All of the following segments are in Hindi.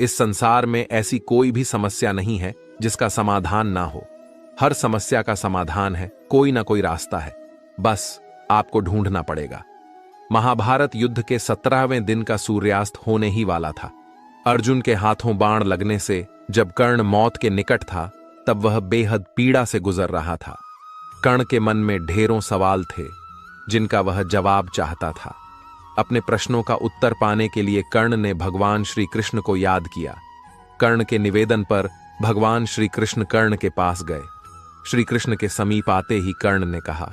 इस संसार में ऐसी कोई भी समस्या नहीं है जिसका समाधान ना हो। हर समस्या का समाधान है, कोई ना कोई रास्ता है, बस आपको ढूंढना पड़ेगा। महाभारत युद्ध के 17वें दिन का सूर्यास्त होने ही वाला था। अर्जुन के हाथों बाण लगने से जब कर्ण मौत के निकट था, तब वह बेहद पीड़ा से गुजर रहा था। कर्ण के मन में ढेरों सवाल थे जिनका वह जवाब चाहता था। अपने प्रश्नों का उत्तर पाने के लिए कर्ण ने भगवान श्री कृष्ण को याद किया। कर्ण के निवेदन पर भगवान श्री कृष्ण कर्ण के पास गए। श्री कृष्ण के समीप आते ही कर्ण ने कहा,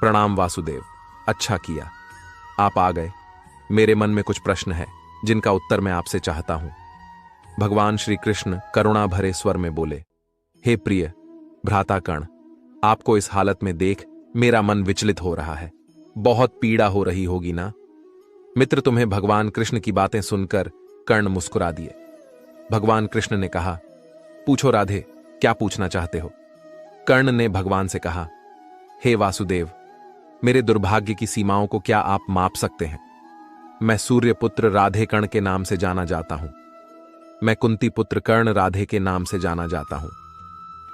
प्रणाम वासुदेव, अच्छा किया आप आ गए। मेरे मन में कुछ प्रश्न है जिनका उत्तर मैं आपसे चाहता हूं। भगवान श्री कृष्ण करुणा भरे स्वर में बोले, हे प्रिय भ्राता कर्ण, आपको इस हालत में देख मेरा मन विचलित हो रहा है। बहुत पीड़ा हो रही होगी ना। मित्र, तुम्हें भगवान कृष्ण की बातें सुनकर कर्ण मुस्कुरा दिए। भगवान कृष्ण ने कहा, पूछो राधे, क्या पूछना चाहते हो। कर्ण ने भगवान से कहा, हे वासुदेव, मेरे दुर्भाग्य की सीमाओं को क्या आप माप सकते हैं। मैं सूर्य पुत्र राधे कर्ण के नाम से जाना जाता हूं। मैं कुंती पुत्र कर्ण राधे के नाम से जाना जाता हूं।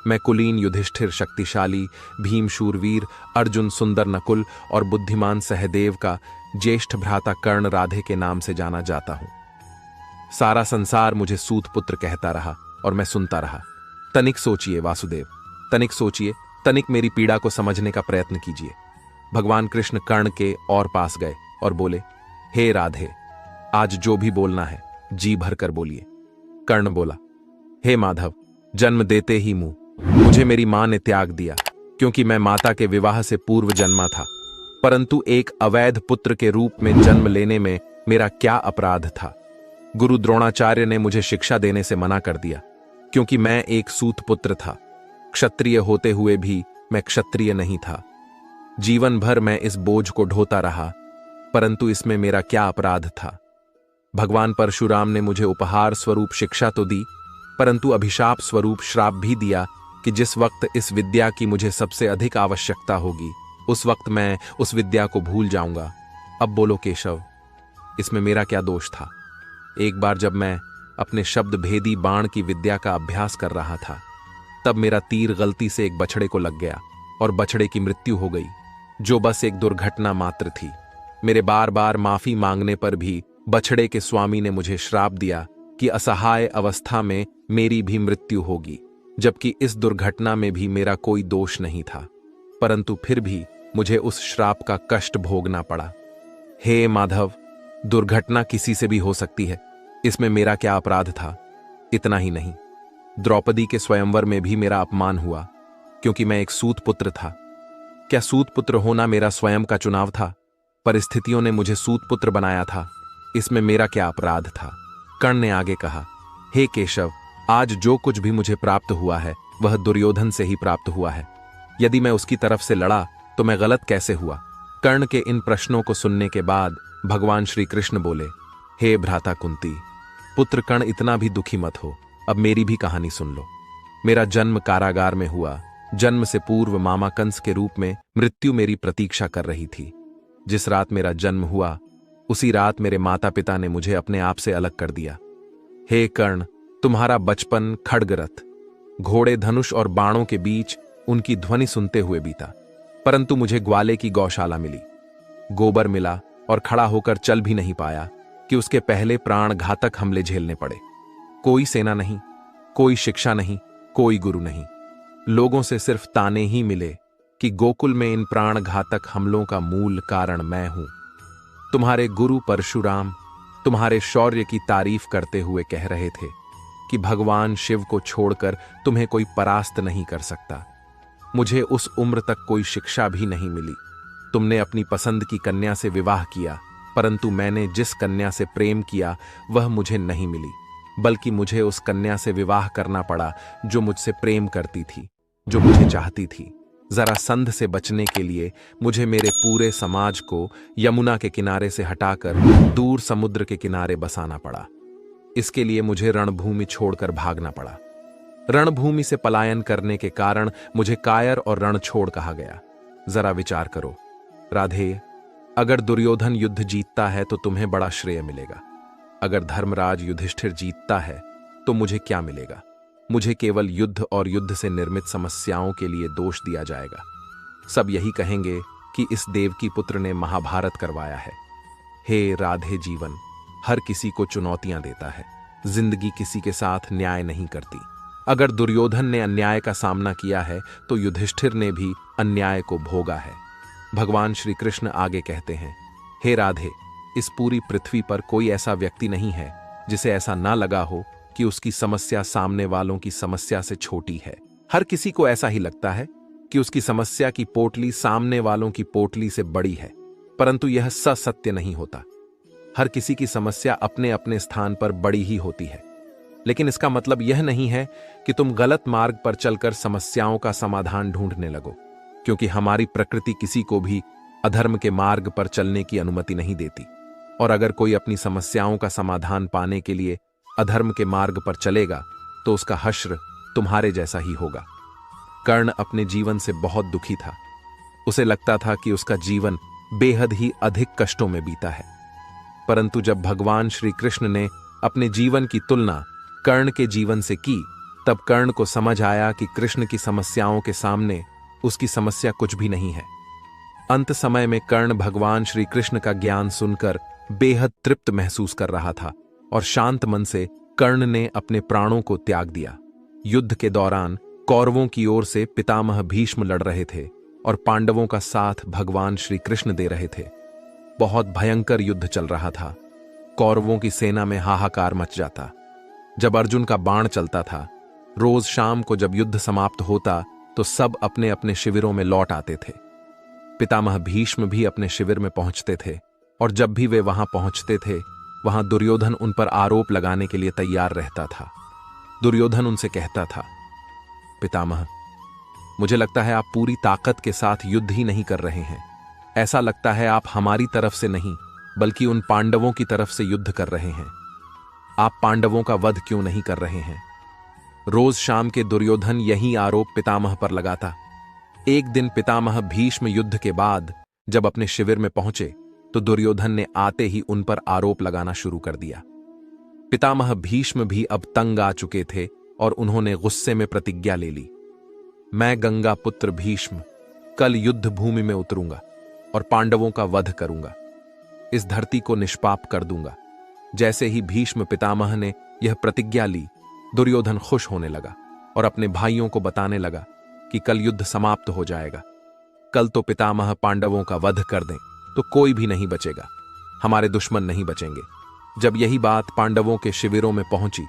मैं कुलीन युधिष्ठिर शक्तिशाली भीम शूरवीर अर्जुन सुंदर नकुल और बुद्धिमान सहदेव का ज्येष्ठ भ्राता कर्ण राधे के नाम से जाना जाता हूं। सारा संसार मुझे सूत पुत्र कहता रहा और मैं सुनता रहा। तनिक सोचिए वासुदेव, तनिक सोचिए, तनिक मेरी पीड़ा को समझने का प्रयत्न कीजिए। भगवान कृष्ण कर्ण के और पास गए और बोले, हे राधे, आज जो भी बोलना है जी भर कर बोलिए। कर्ण बोला, हे माधव, जन्म देते ही मुझे मेरी मां ने त्याग दिया क्योंकि मैं माता के विवाह से पूर्व जन्मा था। परंतु एक अवैध पुत्र के रूप में जन्म लेने में मेरा क्या अपराध था। गुरु द्रोणाचार्य ने मुझे शिक्षा देने से मना कर दिया क्योंकि मैं एक सूत पुत्र था। क्षत्रिय होते हुए भी मैं क्षत्रिय नहीं था। जीवन भर मैं इस बोझ को ढोता रहा, परंतु इसमें मेरा क्या अपराध था। भगवान परशुराम ने मुझे उपहार स्वरूप शिक्षा तो दी, परंतु अभिशाप स्वरूप श्राप भी दिया कि जिस वक्त इस विद्या की मुझे सबसे अधिक आवश्यकता होगी, उस वक्त मैं उस विद्या को भूल जाऊंगा। अब बोलो केशव, इसमें मेरा क्या दोष था। एक बार जब मैं अपने शब्द भेदी बाण की विद्या का अभ्यास कर रहा था, तब मेरा तीर गलती से एक बछड़े को लग गया और बछड़े की मृत्यु हो गई, जो बस एक दुर्घटना मात्र थी। मेरे बार बार माफी मांगने पर भी बछड़े के स्वामी ने मुझे श्राप दिया कि असहाय अवस्था में मेरी भी मृत्यु होगी, जबकि इस दुर्घटना में भी मेरा कोई दोष नहीं था। परंतु फिर भी मुझे उस श्राप का कष्ट भोगना पड़ा। हे माधव, दुर्घटना किसी से भी हो सकती है, इसमें मेरा क्या अपराध था। इतना ही नहीं, द्रौपदी के स्वयंवर में भी मेरा अपमान हुआ क्योंकि मैं एक सूत पुत्र था। क्या सूत पुत्र होना मेरा स्वयं का चुनाव था। परिस्थितियों ने मुझे सूत पुत्र बनाया था, इसमें मेरा क्या अपराध था। कर्ण ने आगे कहा, हे केशव, आज जो कुछ भी मुझे प्राप्त हुआ है वह दुर्योधन से ही प्राप्त हुआ है। यदि मैं उसकी तरफ से लड़ा तो मैं गलत कैसे हुआ। कर्ण के इन प्रश्नों को सुनने के बाद भगवान श्री कृष्ण बोले, हे भ्राता कुंती पुत्र कर्ण, इतना भी दुखी मत हो। अब मेरी भी कहानी सुन लो। मेरा जन्म कारागार में हुआ। जन्म से पूर्व मामा कंस के रूप में मृत्यु मेरी प्रतीक्षा कर रही थी। जिस रात मेरा जन्म हुआ, उसी रात मेरे माता पिता ने मुझे अपने आप से अलग कर दिया। हे कर्ण, तुम्हारा बचपन खड्गरथ, घोड़े, धनुष और बाणों के बीच उनकी ध्वनि सुनते हुए बीता। परंतु मुझे ग्वाले की गौशाला मिली, गोबर मिला और खड़ा होकर चल भी नहीं पाया कि उसके पहले प्राण घातक हमले झेलने पड़े। कोई सेना नहीं, कोई शिक्षा नहीं, कोई गुरु नहीं। लोगों से सिर्फ ताने ही मिले कि गोकुल में इन प्राण घातक हमलों का मूल कारण मैं हूं। तुम्हारे गुरु परशुराम तुम्हारे शौर्य की तारीफ करते हुए कह रहे थे कि भगवान शिव को छोड़कर तुम्हें कोई परास्त नहीं कर सकता। मुझे उस उम्र तक कोई शिक्षा भी नहीं मिली। तुमने अपनी पसंद की कन्या से विवाह किया, परंतु मैंने जिस कन्या से प्रेम किया वह मुझे नहीं मिली, बल्कि मुझे उस कन्या से विवाह करना पड़ा जो मुझसे प्रेम करती थी, जो मुझे चाहती थी। जरा संध से बचने के लिए मुझे मेरे पूरे समाज को यमुना के किनारे से हटाकर दूर समुद्र के किनारे बसाना पड़ा। इसके लिए मुझे रणभूमि छोड़कर भागना पड़ा। रणभूमि से पलायन करने के कारण मुझे कायर और रणछोड़ कहा गया। जरा विचार करो राधे, अगर दुर्योधन युद्ध जीतता है तो तुम्हें बड़ा श्रेय मिलेगा। अगर धर्मराज युधिष्ठिर जीतता है तो मुझे क्या मिलेगा? मुझे केवल युद्ध और युद्ध से निर्मित समस्याओं के लिए दोष दिया जाएगा। सब यही कहेंगे कि इस देवकी पुत्र ने महाभारत करवाया है। हे राधे, जीवन हर किसी को चुनौतियां देता है, जिंदगी किसी के साथ न्याय नहीं करती। अगर दुर्योधन ने अन्याय का सामना किया है तो युधिष्ठिर ने भी अन्याय को भोगा है। भगवान श्री कृष्ण आगे कहते हैं, हे राधे, इस पूरी पृथ्वी पर कोई ऐसा व्यक्ति नहीं है जिसे ऐसा ना लगा हो कि उसकी समस्या सामने वालों की समस्या से छोटी है। हर किसी को ऐसा ही लगता है कि उसकी समस्या की पोटली सामने वालों की पोटली से बड़ी है, परंतु यह सत्य नहीं होता। हर किसी की समस्या अपने अपने स्थान पर बड़ी ही होती है, लेकिन इसका मतलब यह नहीं है कि तुम गलत मार्ग पर चलकर समस्याओं का समाधान ढूंढने लगो, क्योंकि हमारी प्रकृति किसी को भी अधर्म के मार्ग पर चलने की अनुमति नहीं देती। और अगर कोई अपनी समस्याओं का समाधान पाने के लिए अधर्म के मार्ग पर चलेगा तो उसका हश्र तुम्हारे जैसा ही होगा। कर्ण अपने जीवन से बहुत दुखी था। उसे लगता था कि उसका जीवन बेहद ही अधिक कष्टों में बीता है, परंतु जब भगवान श्री कृष्ण ने अपने जीवन की तुलना कर्ण के जीवन से की, तब कर्ण को समझ आया कि कृष्ण की समस्याओं के सामने उसकी समस्या कुछ भी नहीं है। अंत समय में कर्ण भगवान श्री कृष्ण का ज्ञान सुनकर बेहद तृप्त महसूस कर रहा था और शांत मन से कर्ण ने अपने प्राणों को त्याग दिया। युद्ध के दौरान कौरवों की ओर से पितामह भीष्म लड़ रहे थे और पांडवों का साथ भगवान श्री कृष्ण दे रहे थे। बहुत भयंकर युद्ध चल रहा था। कौरवों की सेना में हाहाकार मच जाता। जब अर्जुन का बाण चलता था, रोज शाम को जब युद्ध समाप्त होता तो सब अपने अपने शिविरों में लौट आते थे। पितामह भीष्म भी अपने शिविर में पहुंचते थे और जब भी वे वहां पहुंचते थे, वहां दुर्योधन उन पर आरोप लगाने के लिए तैयार रहता था। दुर्योधन उनसे कहता था, पितामह, मुझे लगता है आप पूरी ताकत के साथ युद्ध ही नहीं कर रहे हैं। ऐसा लगता है आप हमारी तरफ से नहीं बल्कि उन पांडवों की तरफ से युद्ध कर रहे हैं। आप पांडवों का वध क्यों नहीं कर रहे हैं? रोज शाम के दुर्योधन यही आरोप पितामह पर लगाता। एक दिन पितामह भीष्म युद्ध के बाद जब अपने शिविर में पहुंचे तो दुर्योधन ने आते ही उन पर आरोप लगाना शुरू कर दिया। पितामह भीष्म भी अब तंग आ चुके थे और उन्होंने गुस्से में प्रतिज्ञा ले ली, मैं गंगा पुत्र भीष्म कल युद्ध भूमि में उतरूंगा और पांडवों का वध करूंगा। इस धरती को निष्पाप कर दूंगा। जैसे ही भीष्म पितामह ने यह प्रतिज्ञा ली, दुर्योधन खुश होने लगा और अपने भाइयों को बताने लगा कि कल युद्ध समाप्त हो जाएगा। कल तो पितामह पांडवों का वध कर दें तो कोई भी नहीं बचेगा, हमारे दुश्मन नहीं बचेंगे। जब यही बात पांडवों के शिविरों में पहुंची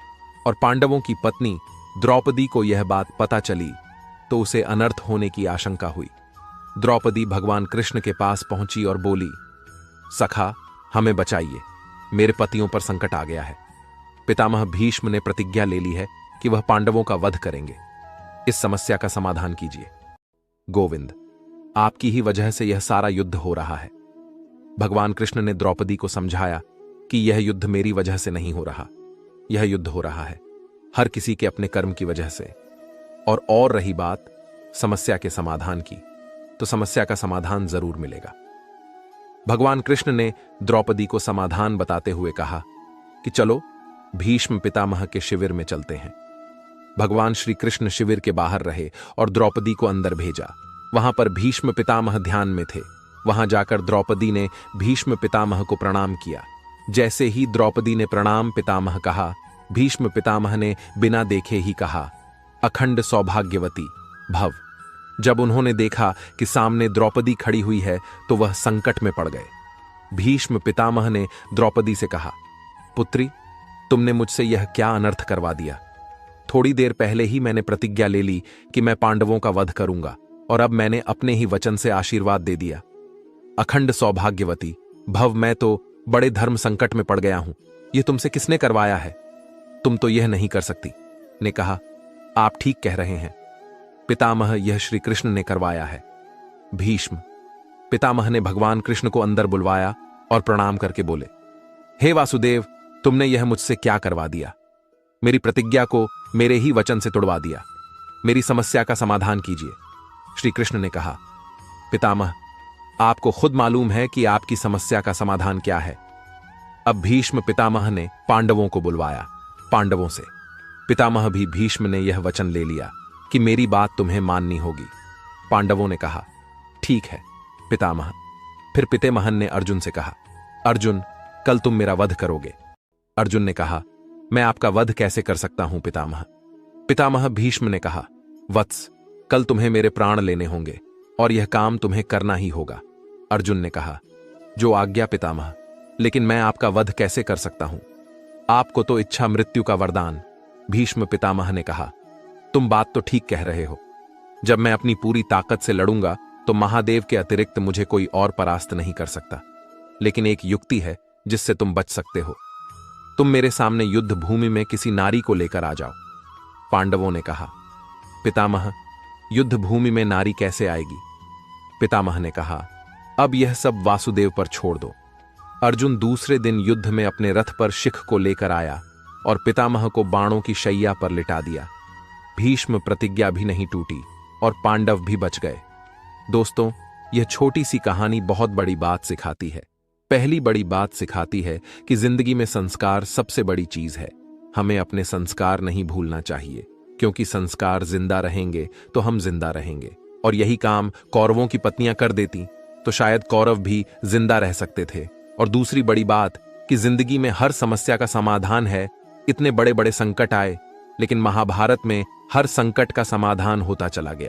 और पांडवों की पत्नी द्रौपदी को यह बात पता चली तो उसे अनर्थ होने की आशंका हुई। द्रौपदी भगवान कृष्ण के पास पहुंची और बोली, सखा, हमें बचाइए, मेरे पतियों पर संकट आ गया है। पितामह भीष्म ने प्रतिज्ञा ले ली है कि वह पांडवों का वध करेंगे। इस समस्या का समाधान कीजिए। गोविंद, आपकी ही वजह से यह सारा युद्ध हो रहा है। भगवान कृष्ण ने द्रौपदी को समझाया कि यह युद्ध मेरी वजह से नहीं हो रहा, यह युद्ध हो रहा है हर किसी के अपने कर्म की वजह से। और रही बात समस्या के समाधान की, तो समस्या का समाधान जरूर मिलेगा। भगवान कृष्ण ने द्रौपदी को समाधान बताते हुए कहा कि चलो भीष्म पितामह के शिविर में चलते हैं। भगवान श्री कृष्ण शिविर के बाहर रहे और द्रौपदी को अंदर भेजा। वहां पर भीष्म पितामह ध्यान में थे। वहां जाकर द्रौपदी ने भीष्म पितामह को प्रणाम किया। जैसे ही द्रौपदी ने प्रणाम पितामह कहा, भीष्म पितामह ने बिना देखे ही कहा, अखंड सौभाग्यवती भव। जब उन्होंने देखा कि सामने द्रौपदी खड़ी हुई है तो वह संकट में पड़ गए। भीष्म पितामह ने द्रौपदी से कहा, पुत्री, तुमने मुझसे यह क्या अनर्थ करवा दिया? थोड़ी देर पहले ही मैंने प्रतिज्ञा ले ली कि मैं पांडवों का वध करूंगा और अब मैंने अपने ही वचन से आशीर्वाद दे दिया। अखंड सौभाग्यवती भव, मैं तो बड़े धर्म संकट में पड़ गया हूं। यह तुमसे किसने करवाया है? तुम तो यह नहीं कर सकती। ने कहा, आप ठीक कह रहे हैं पितामह, यह श्री कृष्ण ने करवाया है। भीष्म पितामह ने भगवान कृष्ण को अंदर बुलवाया और प्रणाम करके बोले, हे वासुदेव, तुमने यह मुझसे क्या करवा दिया? मेरी प्रतिज्ञा को मेरे ही वचन से तोड़वा दिया। मेरी समस्या का समाधान कीजिए। श्री कृष्ण ने कहा, पितामह, आपको खुद मालूम है कि आपकी समस्या का समाधान क्या है। अब भीष्म पितामह ने पांडवों को बुलवाया। पांडवों से पितामह भी भीष्म ने यह वचन ले लिया कि मेरी बात तुम्हें माननी होगी। पांडवों ने कहा, ठीक है पितामह। फिर पितामह ने अर्जुन से कहा, अर्जुन, कल तुम मेरा वध करोगे। अर्जुन ने कहा, मैं आपका वध कैसे कर सकता हूं पितामह। पितामह भीष्म ने कहा, वत्स, कल तुम्हें मेरे प्राण लेने होंगे और यह काम तुम्हें करना ही होगा। अर्जुन ने कहा, जो आज्ञा पितामह, लेकिन मैं आपका वध कैसे कर सकता हूं? आपको तो इच्छा मृत्यु का वरदान। भीष्म पितामह ने कहा, तुम बात तो ठीक कह रहे हो। जब मैं अपनी पूरी ताकत से लड़ूंगा तो महादेव के अतिरिक्त मुझे कोई और परास्त नहीं कर सकता। लेकिन एक युक्ति है जिससे तुम बच सकते हो। तुम मेरे सामने युद्ध भूमि में किसी नारी को लेकर आ जाओ। पांडवों ने कहा, पितामह, युद्ध भूमि में नारी कैसे आएगी? पितामह ने कहा, अब यह सब वासुदेव पर छोड़ दो। अर्जुन दूसरे दिन युद्ध में अपने रथ पर शिख को लेकर आया और पितामह को बाणों की शैया पर लिटा दिया। भीष्म प्रतिज्ञा भी नहीं टूटी और पांडव भी बच गए। दोस्तों, यह छोटी सी कहानी बहुत बड़ी बात सिखाती है। पहली बड़ी बात सिखाती है कि जिंदगी में संस्कार सबसे बड़ी चीज है। हमें अपने संस्कार नहीं भूलना चाहिए, क्योंकि संस्कार जिंदा रहेंगे तो हम जिंदा रहेंगे। और यही काम कौरवों की पत्नियां कर देती तो शायद कौरव भी जिंदा रह सकते थे। और दूसरी बड़ी बात कि जिंदगी में हर समस्या का समाधान है। इतने बड़े बड़े संकट आए, लेकिन महाभारत में हर संकट का समाधान होता चला गया।